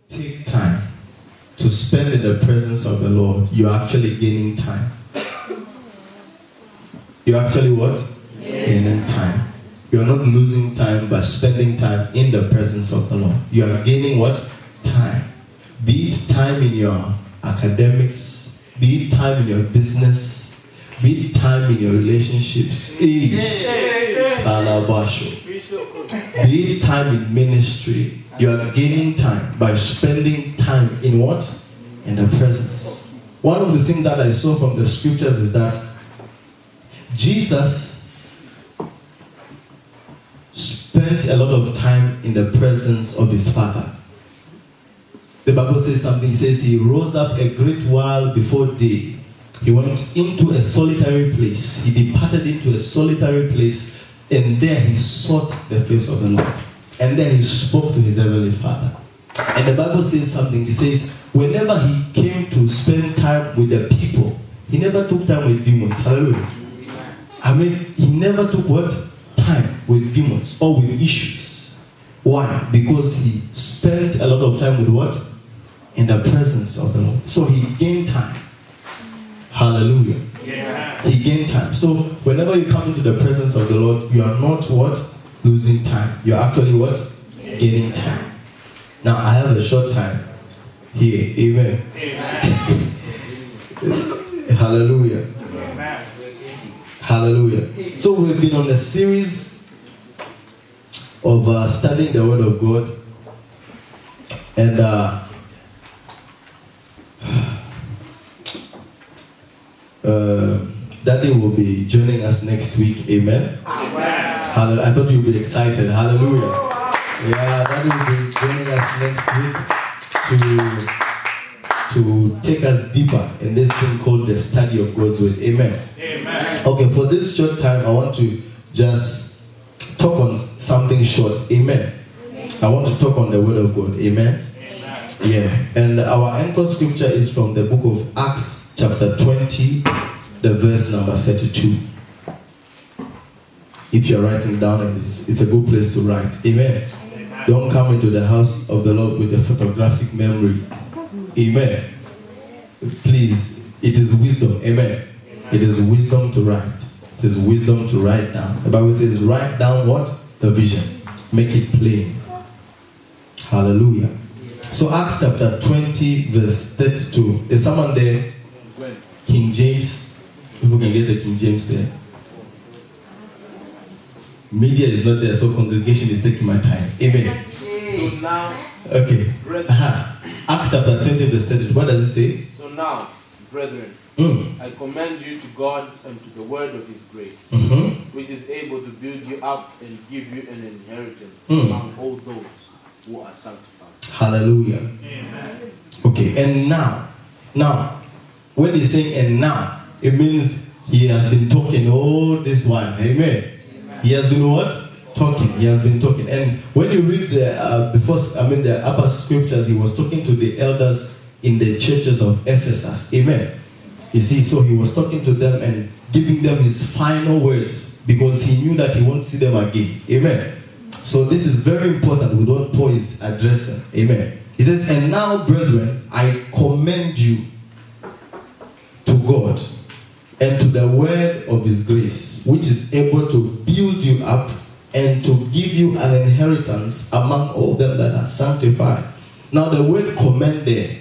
take time to spend in the presence of the Lord, you're actually gaining time. You're actually what? Gaining time. You're not losing time by spending time in the presence of the Lord. You are gaining what? Time. Be it time in your academics, be it time in your business, be it time in your relationships, be it time in ministry. You are gaining time by spending time in what? In the presence. One of the things that I saw from the scriptures is that Jesus spent a lot of time in the presence of his Father. The Bible says something. It says he rose up a great while before day. He went into a solitary place. He departed into a solitary place, and there he sought the face of the Lord. And there he spoke to his heavenly Father. And the Bible says something. It says whenever he came to spend time with the people, he never took time with demons. Hallelujah. I mean, he never took what? Time with demons or with issues. Why? Because he spent a lot of time with what? In the presence of the Lord. So he gained time. Hallelujah. Yeah. He gained time. So whenever you come into the presence of the Lord, you are not what? Losing time. You're actually what? Gaining time. Now I have a short time here. Amen. Amen. Hallelujah. Amen. Hallelujah. So we've been on a series of studying the Word of God, and Daddy will be joining us next week. Amen. Amen. I thought you'd be excited. Hallelujah. Yeah, Daddy will be joining us next week to take us deeper in this thing called the study of God's Word. Amen. Amen. Okay, for this short time, I want to just talk on something short. Amen. I want to talk on the Word of God. Amen. Amen. Yeah. And our anchor scripture is from the book of Acts, chapter 20, the verse number 32. If you're writing down, and it's a good place to write. Amen. Amen. Don't come into the house of the Lord with a photographic memory. Amen. Please, it is wisdom. Amen. It is wisdom to write. It is wisdom to write down. The Bible says, write down what? The vision. Make it plain. Hallelujah. So Acts chapter 20, verse 32. Is someone there? King James. People can get the King James there. Media is not there, so congregation is taking my time. Amen. So now, okay. Acts chapter 20, verse 32. What does it say? So now, brethren, I commend you to God and to the word of his grace, which is able to build you up and give you an inheritance among all those who are sanctified. Hallelujah. Amen. Okay, and now, when he's saying and now, it means he has been talking all this while. Amen. He has been what? Talking. He has been talking. And when you read the the upper scriptures, he was talking to the elders in the churches of Ephesus. Amen. You see, so he was talking to them and giving them his final words because he knew that he won't see them again. Amen. So this is very important with what Paul is addressing. Amen. He says, and now, brethren, I commend you to God and to the word of his grace, which is able to build you up and to give you an inheritance among all them that are sanctified. Now the word commend there,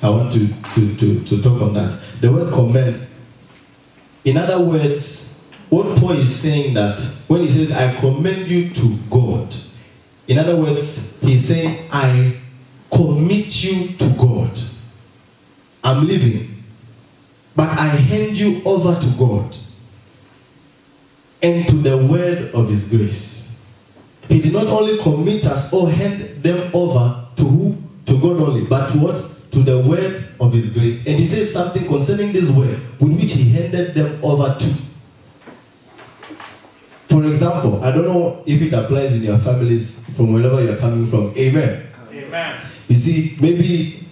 I want to talk on that. The word commend, in other words, what Paul is saying that when he says, I commend you to God, in other words, he's saying, I commit you to God. I'm living, but I hand you over to God and to the word of his grace. He did not only commit us or hand them over to who? To God only, but to what? To the word of his grace. And he says something concerning this word with which he handed them over to. For example, I don't know if it applies in your families from wherever you're coming from. Amen. Amen. You see, maybe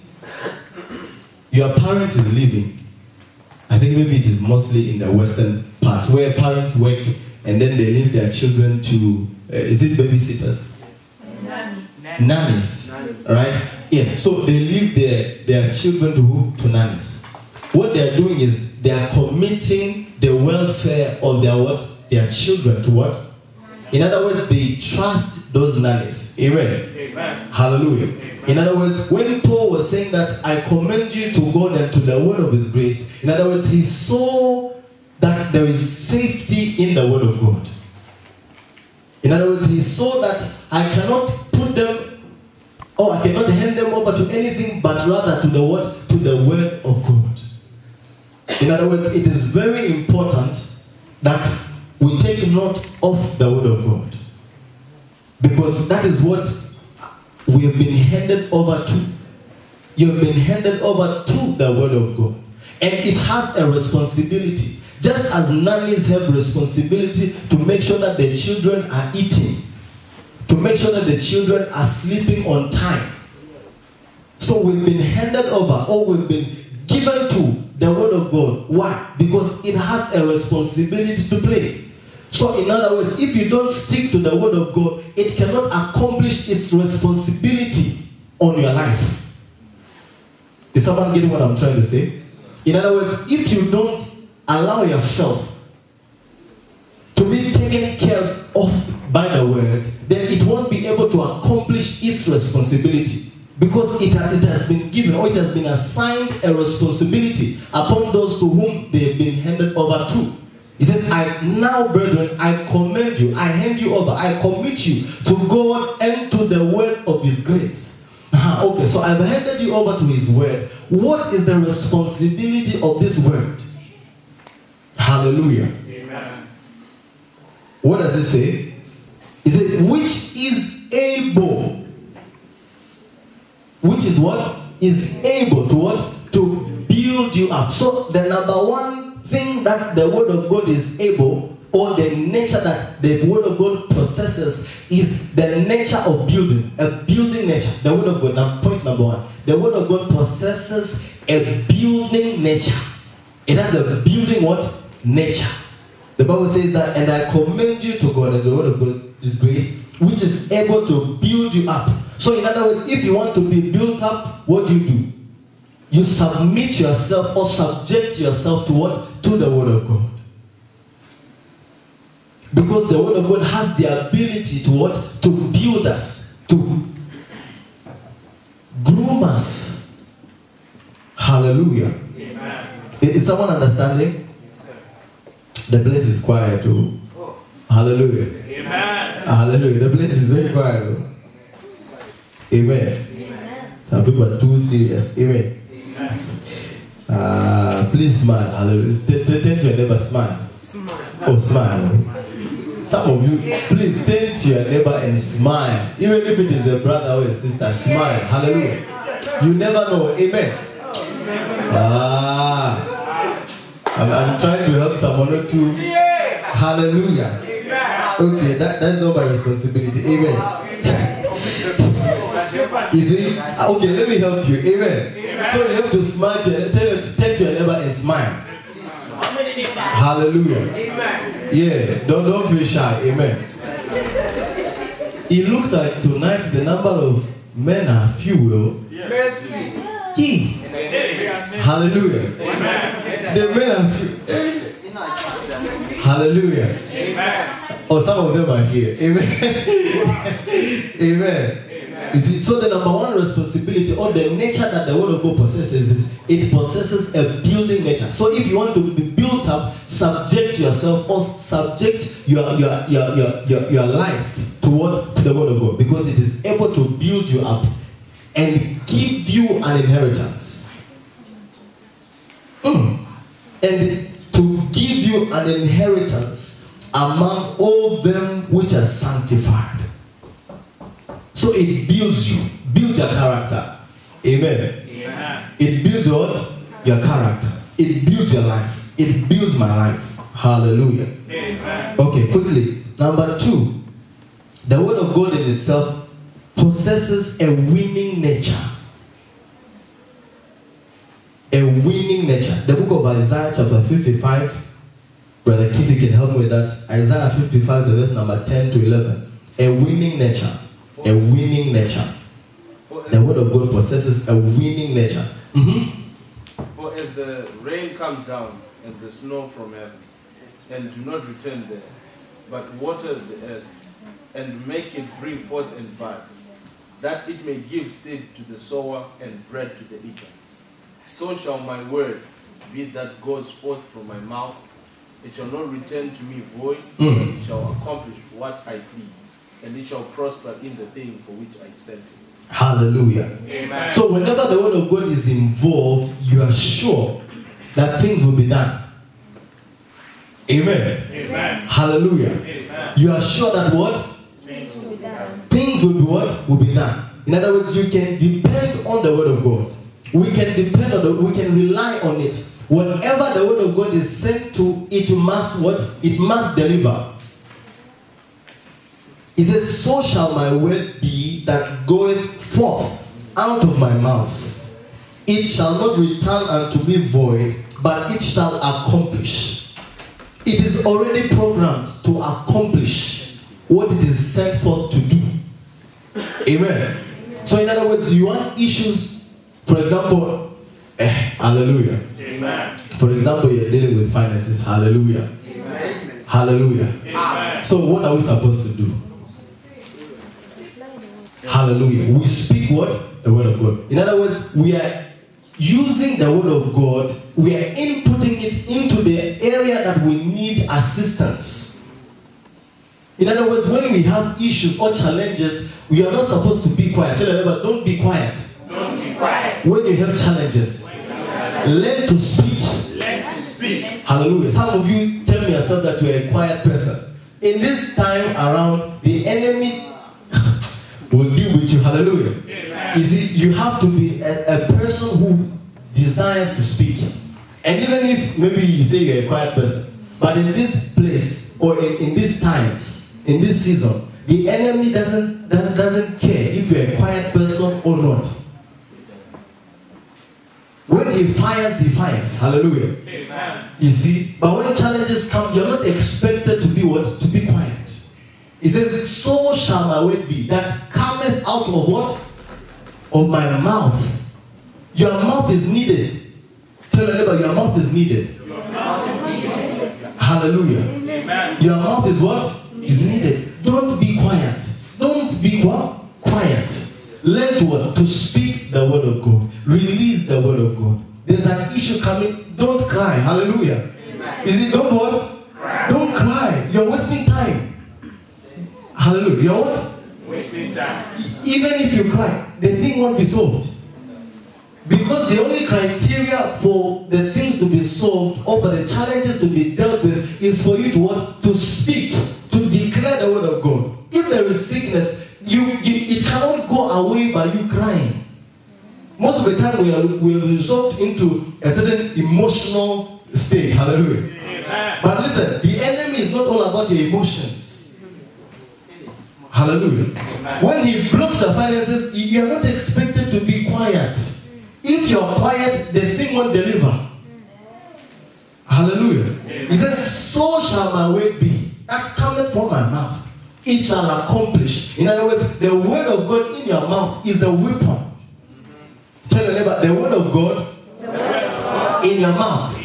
your parent is living. I think maybe it is mostly in the western parts where parents work and then they leave their children to, is it babysitters? Nannies. Right? Yeah, so they leave their children to nannies. What they are doing is they are committing the welfare of their children to what? In other words, they trust those nannies. Amen. Amen. Hallelujah. Amen. In other words, when Paul was saying that I commend you to God and to the word of his grace, in other words, he saw that there is safety in the word of God. In other words, he saw that I cannot put them, or I cannot hand them over to anything but rather to the word, to the word of God. In other words, it is very important that we take note of the word of God, because that is what we have been handed over to. You have been handed over to the word of God, and it has a responsibility. Just as nannies have responsibility to make sure that their children are eating, to make sure that the children are sleeping on time. So we've been handed over, or we've been given to the word of God. Why? Because it has a responsibility to play. So in other words, if you don't stick to the word of God, it cannot accomplish its responsibility on your life. Is someone getting what I'm trying to say? In other words, if you don't allow yourself to be taken care of by the word, then it won't be able to accomplish its responsibility, because it has been given, or it has been assigned a responsibility upon those to whom they have been handed over to. He says, now, brethren, I commend you, I hand you over, I commit you to God and to the word of his grace. Okay, so I've handed you over to his word. What is the responsibility of this word? Hallelujah. Amen. What does it say? It says, which is able. Which is what? Is able to what? To build you up. So the number one thing that the word of God is able, or the nature that the word of God possesses, is the nature of building. A building nature. The word of God. Now, point number one. The word of God possesses a building nature. It has a building what? Nature. The Bible says that, and I commend you to God and the word of God's grace, which is able to build you up. So in other words, if you want to be built up, what do? You submit yourself, or subject yourself to what? To the word of God. Because the word of God has the ability to what? To build us, to groom us. Hallelujah. Amen. Is someone understanding? Yes, the place is quiet too. Oh. Hallelujah. Amen. Hallelujah. The place is very quiet too. Amen. Amen. Some people are too serious. Amen. Please smile. Hallelujah. Turn to your neighbor, smile. Oh, smile. Some of you, please turn to your neighbor and smile. Even if it is a brother or a sister, smile. Hallelujah. You never know. Amen. I'm trying to help someone to. Hallelujah. Okay, that's not my responsibility. Amen. Is it? Okay, let me help you. Amen. So you have to smile to turn to your neighbor and smile. Hallelujah. Amen. Yeah, don't feel shy. Amen. It looks like tonight the number of men are few. Yes. Hallelujah. Amen. The men are few. Hallelujah. Amen. Or some of them are here. Amen. Amen. You see, so the number one responsibility, or the nature that the word of God possesses, is it possesses a building nature. So if you want to be built up, subject yourself, or subject your life to what? To the word of God, because it is able to build you up and give you an inheritance. And to give you an inheritance among all them which are sanctified. So it builds you, builds your character. Amen. Amen. It builds what? Your character. It builds your life. It builds my life. Hallelujah. Amen. Okay, quickly. Number 2, the word of God in itself possesses a winning nature. A winning nature. The book of Isaiah chapter 55, Brother Keith, you can help me with that. Isaiah 55, the verse number 10 to 11. A winning nature. A winning nature. The word of God possesses a winning nature. For as the rain comes down and the snow from heaven, and do not return there, but water the earth, and make it bring forth and bud, that it may give seed to the sower and bread to the eater, so shall my word be that goes forth from my mouth. It shall not return to me void, it shall accomplish what I please, and it shall prosper in the thing for which I sent it. Hallelujah. Amen. So whenever the word of God is involved, you are sure that things will be done. Amen. Amen. Hallelujah. Amen. You are sure that what? Things will be what? Will be done. In other words, you can depend on the word of God. We can depend on we can rely on it. Whatever the word of God is sent to, it must what? It must deliver. It says, so shall my word be that goeth forth out of my mouth. It shall not return unto me void, but it shall accomplish. It is already programmed to accomplish what it is sent forth to do. Amen. So in other words, you want issues, for example, hallelujah. Amen. For example, you're dealing with finances. Hallelujah. Amen. Hallelujah. Amen. So what are we supposed to do? Hallelujah. We speak what? The word of God. In other words, we are using the word of God. We are inputting it into the area that we need assistance. In other words, when we have issues or challenges, we are not supposed to be quiet. Tell your neighbor, don't be quiet. Don't be quiet. When you have challenges, learn to speak. Learn to speak. Hallelujah. Some of you tell me yourself that you are a quiet person. In this time around, the enemy will deal with you. Hallelujah. Amen. You see, you have to be a person who desires to speak. And even if maybe you say you're a quiet person, but in this place or in these times, in this season, the enemy doesn't care if you're a quiet person or not. When he fires, he fires. Hallelujah. Amen. You see, but when challenges come, you're not expected to be what? To be quiet. He says, so shall my word be that cometh out of what? Of my mouth. Your mouth is needed. Tell your neighbor, your mouth is needed. Your mouth is needed. Hallelujah. Amen. Your mouth is what? Is needed. Don't be quiet. Don't be what? Quiet. Learn to what? To speak the word of God. Release the word of God. There's an issue coming. Don't cry. Hallelujah. Amen. Is it don't what? Cry. Don't cry. You're wasting time. Hallelujah. You're what? Wasting time. Even if you cry, the thing won't be solved. Because the only criteria for the things to be solved or for the challenges to be dealt with is for you to what? To speak, to declare the word of God. If there is sickness, it cannot go away by you crying. Most of the time we are resolved into a certain emotional state. Hallelujah. Amen. But listen, the enemy is not all about your emotions. Hallelujah. Amen. When he blocks your finances, you are not expected to be quiet. If you are quiet, the thing won't deliver. Hallelujah. Amen. He says, so shall my word be that cometh from my mouth. It shall accomplish. In other words, the word of God in your mouth is a weapon. Tell your neighbor, the word of God, in your mouth,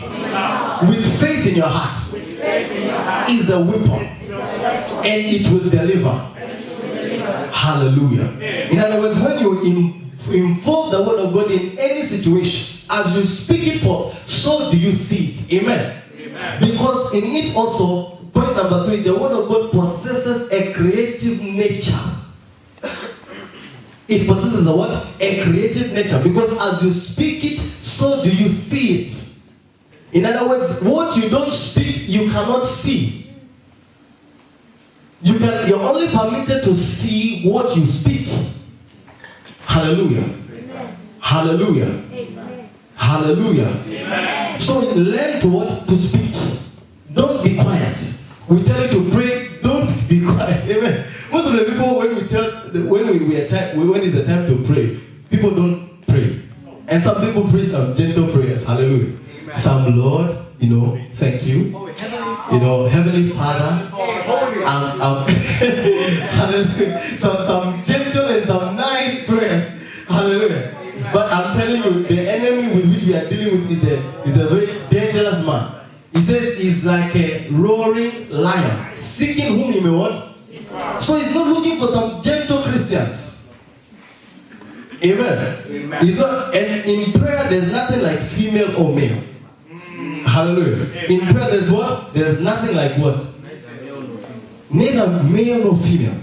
with faith in your heart, is a weapon. And it will deliver. Hallelujah. In other words, when you involve the word of God in any situation, as you speak it forth, so do you see it. Amen. Amen. Because in it also, point number 3, the word of God possesses a creative nature. It possesses a what? A creative nature. Because as you speak it, so do you see it. In other words, what you don't speak, you cannot see. You're only permitted to see what you speak. Hallelujah. Amen. Hallelujah. Amen. Hallelujah. Amen. So learn to what? To speak. Don't be quiet. We tell you to pray, don't be quiet. Amen. Most of the people, when it's the time to pray, people don't pray. And some people pray some gentle prayers. Hallelujah. Amen. Some, Lord, thank you. Heavenly Father. Hallelujah. Some gentle and some nice prayers. I'm telling you, the enemy with which we are dealing with is a very dangerous man. He says he's like a roaring lion, seeking whom he may want. So he's not looking for some gentle Christians. Amen. Amen. He's not, and in prayer, there's nothing like female or male. Hallelujah. Amen. In prayer, there's what? There's nothing like what? Neither male nor female.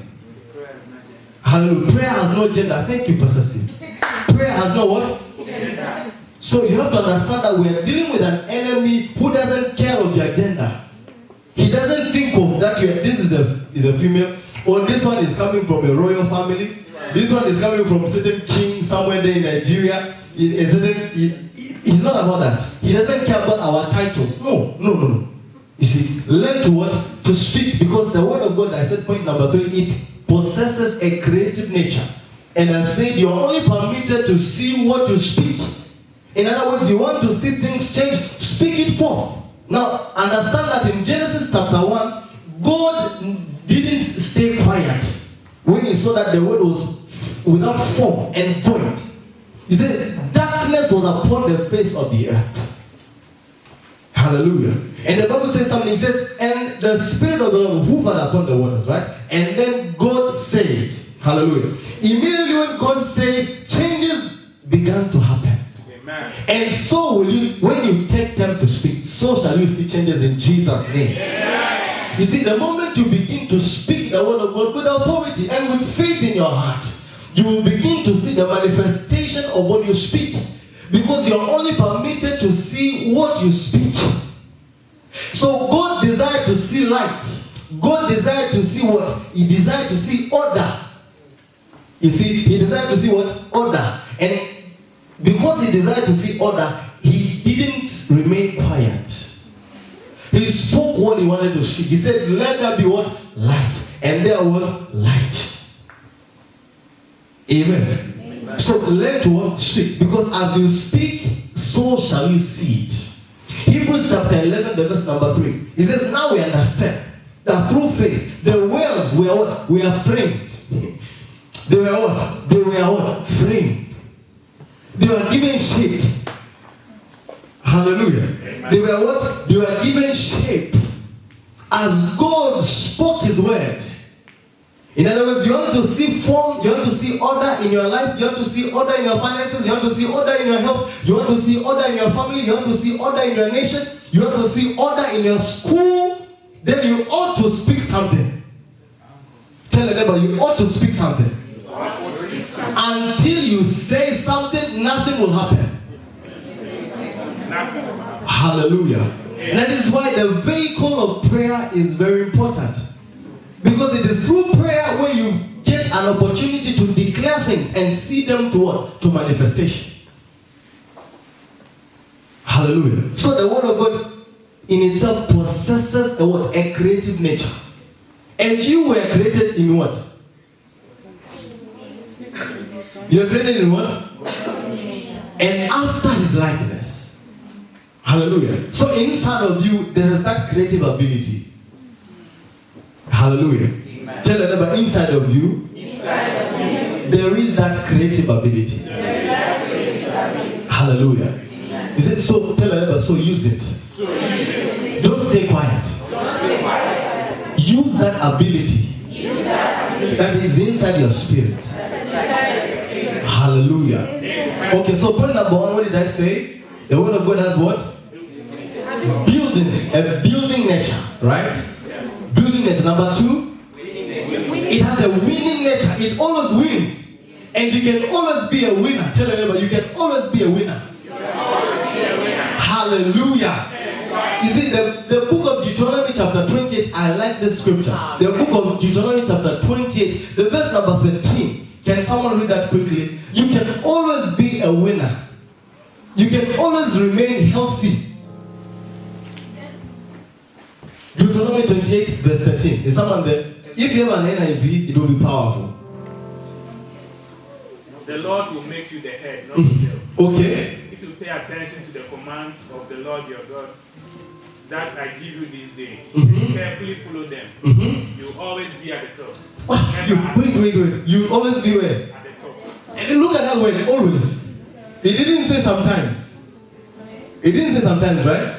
Hallelujah. Prayer has no gender. Thank you, Pastor Steve. Prayer has no what? Gender. So you have to understand that we are dealing with an enemy who doesn't care of your gender. He doesn't think of that this is a female, or this one is coming from a royal family. This one is coming from a certain king somewhere there in Nigeria. He's not about that. He doesn't care about our titles. No. You see, learn to what? To speak, because the word of God, I said point number 3, it possesses a creative nature. And I've said you're only permitted to see what you speak. In other words, you want to see things change, speak it forth. Now, understand that in Genesis chapter 1, God didn't stay quiet when he saw that the word was without form and void. He said, darkness was upon the face of the earth. Hallelujah. And the Bible says something, it says, and the Spirit of the Lord hovered upon the waters, right? And then God said, hallelujah. Immediately when God said, changes began to happen. Amen. And so will you, when you take time to speak, so shall you see changes in Jesus' name. Amen. You see, the moment you begin to speak the word of God with authority and with faith in your heart, you will begin to see the manifestation of what you speak. Because you're only permitted to see what you speak. So God desired to see light. God desired to see what? He desired to see order. You see, he desired to see what? Order. And because he desired to see order, he didn't remain quiet. He spoke what he wanted to see. He said, let there be what? Light. And there was light. Amen. Amen. So learn to what? Speak. Because as you speak, so shall you see it. Hebrews chapter 11, the verse number 3. He says, now we understand that through faith, the worlds were what? We are framed. They were what? They were what? Framed. They were given shape. Hallelujah. Amen. They were what? They were given shape. As God spoke his word. In other words, you want to see form, you want to see order in your life, you want to see order in your finances, you want to see order in your health, you want to see order in your family, you want to see order in your nation, you want to see order in your school, then you ought to speak something. Tell the neighbor, you ought to speak something. Until you say something, nothing will happen. Hallelujah. And that is why the vehicle of prayer is very important. Because it is through prayer where you get an opportunity to declare things and see them to what? To manifestation. Hallelujah. So the word of God in itself possesses a creative nature. And you were created in what? You are created in what? And after his likeness. Hallelujah. So inside of you, there is that creative ability. Hallelujah. Amen. Tell the neighbor, inside of you, there is that creative ability. Hallelujah. Is it so? Tell the neighbor, so use it. Don't stay quiet. Use that ability that is inside your spirit. Hallelujah. Okay, so point number 1, what did I say? The word of God has what? A building nature, right? Building nature. Number 2, it has a winning nature. It always wins. And you can always be a winner. Tell your neighbor, you can always be a winner. Hallelujah. You see, the book of Deuteronomy chapter 28, I like this scripture. The book of Deuteronomy chapter 28, the verse number 13. Can someone read that quickly? You can always be a winner. You can always remain healthy. Deuteronomy 28, verse 13. Is someone there? If you have an NIV, it will be powerful. The Lord will make you the head, not the tail. Okay. If you pay attention to the commands of the Lord your God that I give you this day, carefully follow them. You will always be at the top. Wait. You will always be where? At the top. And look at that word, always. He didn't say sometimes. He didn't say sometimes, right?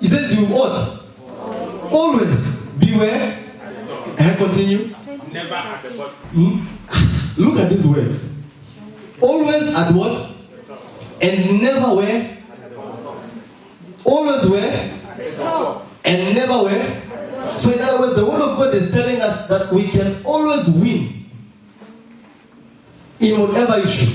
He says you what? Always beware. And continue. Never at the bottom. Look at these words. Always at what? And never where? Always where? And never where? So in other words, the word of God is telling us that we can always win in whatever issue.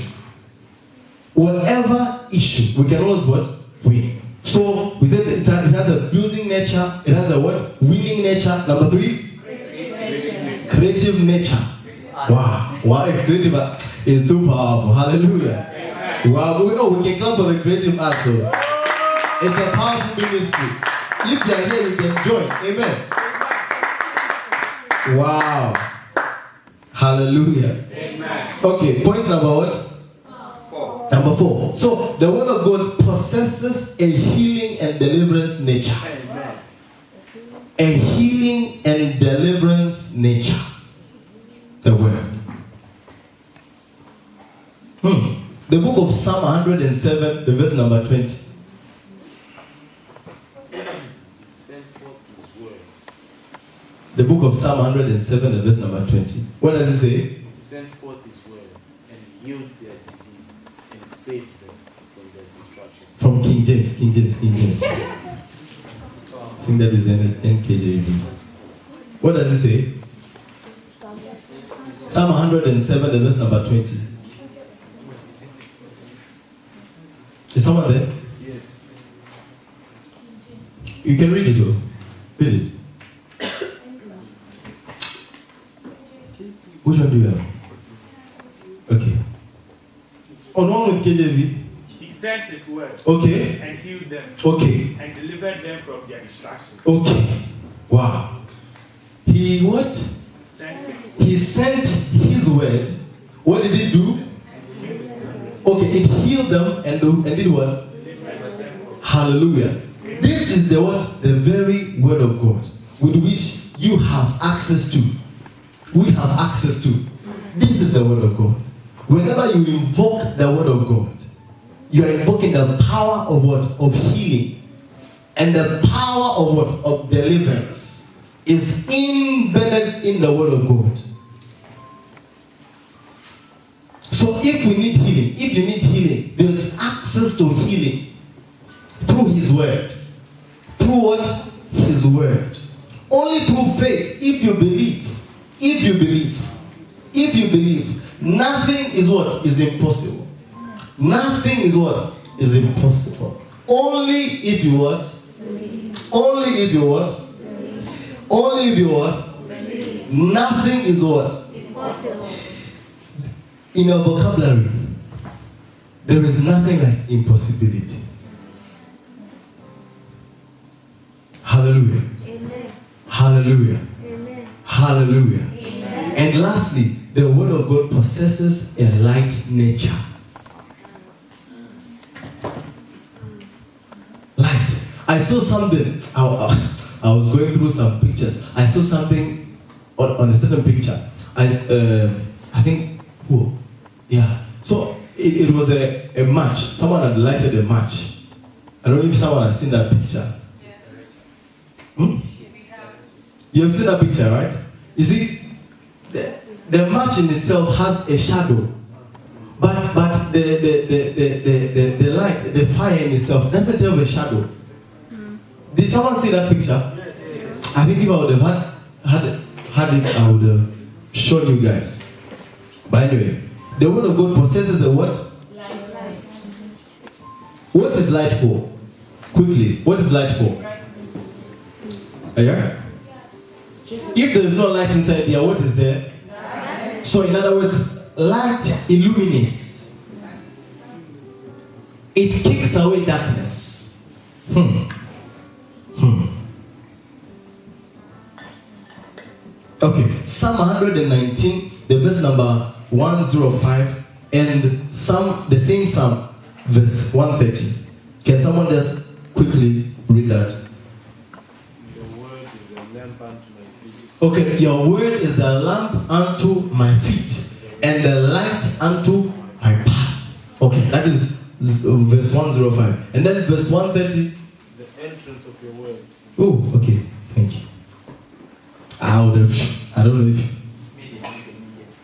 Whatever issue, we can always what? Win. So we said it has a building nature, it has a what? Winning nature. Number 3? Creative nature. Wow. Creative is too powerful. Hallelujah. Wow. We can clap for the creative art. So it's a powerful ministry. If you are here, you can join. Amen. Wow. Hallelujah. Amen. Okay, point number what? 4. Number 4. So the word of God possesses a healing and deliverance nature. Amen. A healing and deliverance nature. The word. The book of Psalm 107, the verse number 20. Send forth his word. The book of Psalm 107, the verse number 20. What does it say? Send forth his word and healed their disease and saved them from their destruction. From King James. I think that is NKJV. What does it say? Psalm 107, the verse number 20. Is someone there? Yes. You can read it, though. Read it. Which one do you have? Okay. On one with KJV. He sent his word. Okay. And healed them. Okay. And delivered them from their distractions. Okay. Wow. He what? He sent his word. What did he do? Okay, it healed them and did what? Hallelujah. This is the what? The very word of God with which you have access to. We have access to. This is the word of God. Whenever you invoke the word of God, you are invoking the power of what? Of healing. And the power of what? Of deliverance is embedded in the word of God. So if we need healing, if you need healing, there is access to healing through his word. Through what? His word. Only through faith. If you believe, nothing is what? Is impossible. Nothing is what? Is impossible. Only if you what? Only if you what? Only if you what? Nothing is what? Impossible. In your vocabulary, there is nothing like impossibility. Hallelujah. Amen. Hallelujah. Amen. Hallelujah. Amen. And lastly, the word of God possesses a light nature. Light. I saw something. I was going through some pictures. I saw something on a certain picture. I think who? Yeah. So it was a match. Someone had lighted a match. I don't know if someone has seen that picture. Yes. You have seen that picture, right? You see, the match in itself has a shadow, but the light, the fire in itself doesn't have a shadow. Did someone see that picture? Yes. I think if I would have had it, I would have shown you guys. But anyway, the word of God possesses a what? Light. What is light for? Quickly, what is light for? Yeah? If there is no light inside here, what is there? Light. So in other words, light illuminates. It kicks away darkness. Okay, Psalm 119, the verse number 105, and the same Psalm, verse 130. Can someone just quickly read that? Your word is a lamp unto my feet. Okay, your word is a lamp unto my feet and a light unto my path. Okay. Okay, that is verse 105. And then verse 130. The entrance of your word. Oh, okay. Thank you. I don't know if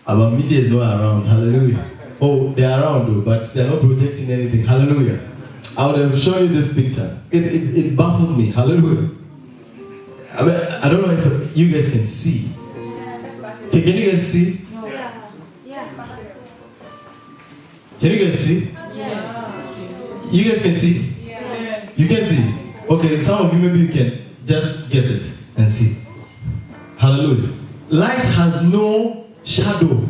our media is not around. Hallelujah. Oh, they are around though, but they are not projecting anything. Hallelujah. I would have shown you this picture. It baffled me. Hallelujah. I don't know if you guys can see. Can you guys see? Can you guys see? You guys can see? You can see? Okay, some of you maybe you can just get it and see. Hallelujah. Light has no shadow.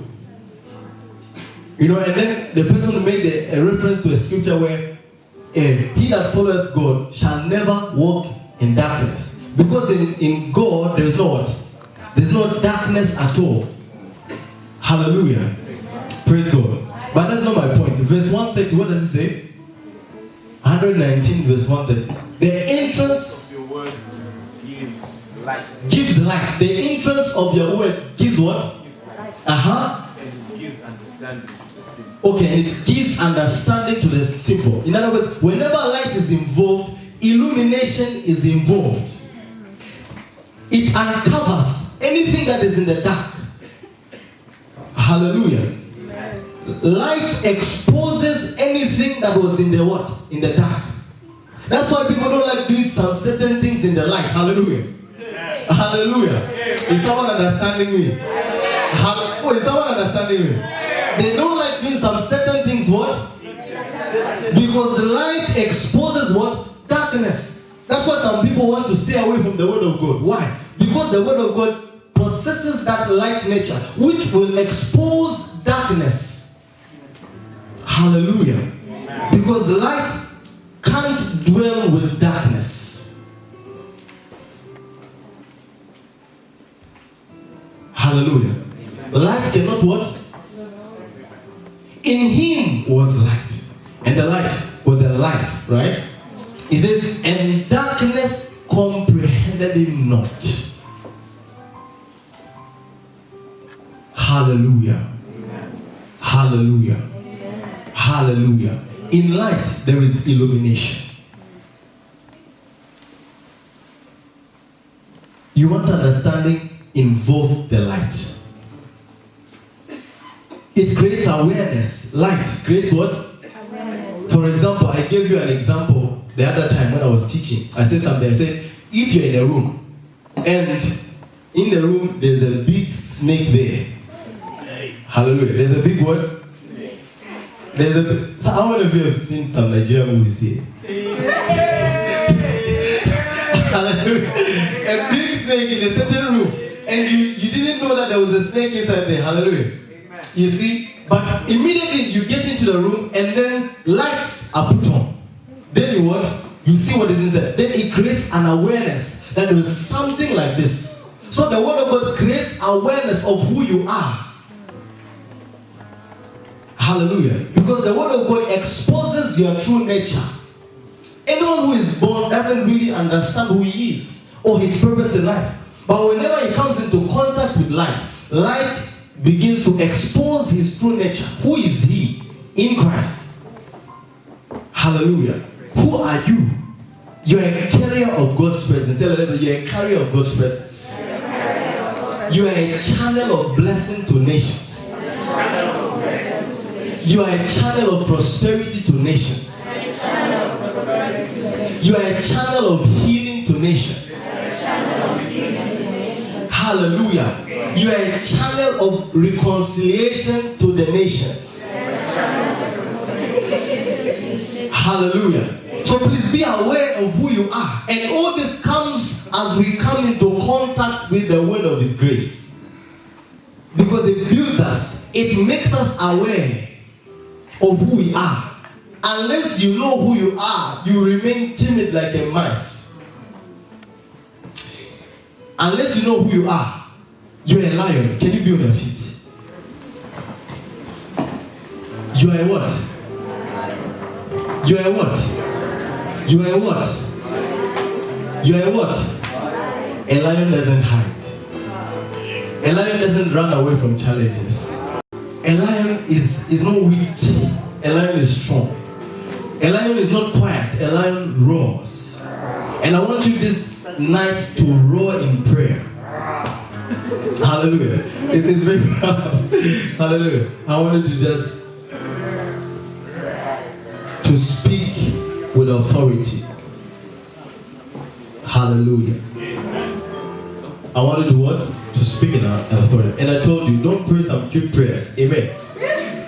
You know, and then the person made a reference to a scripture where he that followeth God shall never walk in darkness. Because in God there is no what? There's no darkness at all. Hallelujah. Praise God. But that's not my point. Verse 130, what does it say? 119 verse 130. The entrance of your words gives light. Gives light. The entrance of your word gives what? Gives light. And it gives understanding to the simple. Okay, and it gives understanding to the simple. In other words, whenever light is involved, illumination is involved. It uncovers anything that is in the dark. Hallelujah. Light exposes anything that was in the what? In the dark. That's why people don't like doing some certain things in the light. Hallelujah. Hallelujah. Is someone understanding me? Is someone understanding me? They don't like doing some certain things, what? Because light exposes what? Darkness. That's why some people want to stay away from the word of God. Why? Because the word of God possesses that light nature, which will expose darkness. Hallelujah. Because light can't dwell with darkness. Hallelujah. Light cannot what? In him was light. And the light was the life, right? It says, and darkness comprehended him not. Hallelujah. Hallelujah. Hallelujah. In light, there is illumination. You want understanding? Involve the light. It creates awareness. Light creates what? Awareness. For example, I gave you an example the other time when I was teaching. I said something. I said, if you're in a room and in the room there's a big snake there. Hallelujah. There's a big what? So how many of you have seen some Nigerian movies here? Hallelujah. A big snake in a certain room. And you didn't know that there was a snake inside there. Hallelujah. Amen. You see? But immediately you get into the room and then lights are put on. Then you what? You see what is inside. Then it creates an awareness that there is something like this. So the word of God creates awareness of who you are. Hallelujah. Because the word of God exposes your true nature. Anyone who is born doesn't really understand who he is or his purpose in life. But whenever he comes into contact with light, light begins to expose his true nature. Who is he in Christ? Hallelujah. Who are you? You are a carrier of God's presence. Tell them you are a carrier of God's presence. You are a channel of blessing to nations. You are a channel of prosperity to nations. You are a channel of healing to nations. Hallelujah. You are a channel of reconciliation to the nations. Hallelujah. So please be aware of who you are. And all this comes as we come into contact with the word of his grace. Because it builds us. It makes us aware of who we are. Unless you know who you are, you remain timid like a mouse. Unless you know who you are, you're a lion. Can you be on your feet? You are a what? You are a what? You are a what? You are a what? A lion doesn't hide. A lion doesn't run away from challenges. A lion is not weak. A a lion is strong. A lion is not quiet, a lion roars. And I want you this night to roar in prayer. Hallelujah. It is very hallelujah. I wanted to just to speak with authority. Hallelujah. I wanted to what? To speak in authority. And I told you, don't pray some cute prayers. Amen.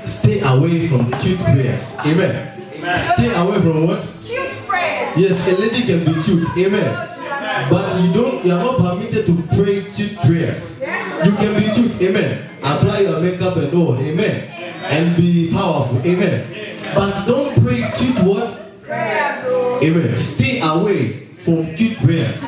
Stay away from cute prayers. Amen. Stay away from what? Cute prayers. Yes, a lady can be cute. Amen. But you are not permitted to pray cute prayers. You can be cute. Amen. Apply your makeup and all. Amen. And be powerful. Amen. But don't pray cute what? Prayers. Amen. Stay away from cute prayers.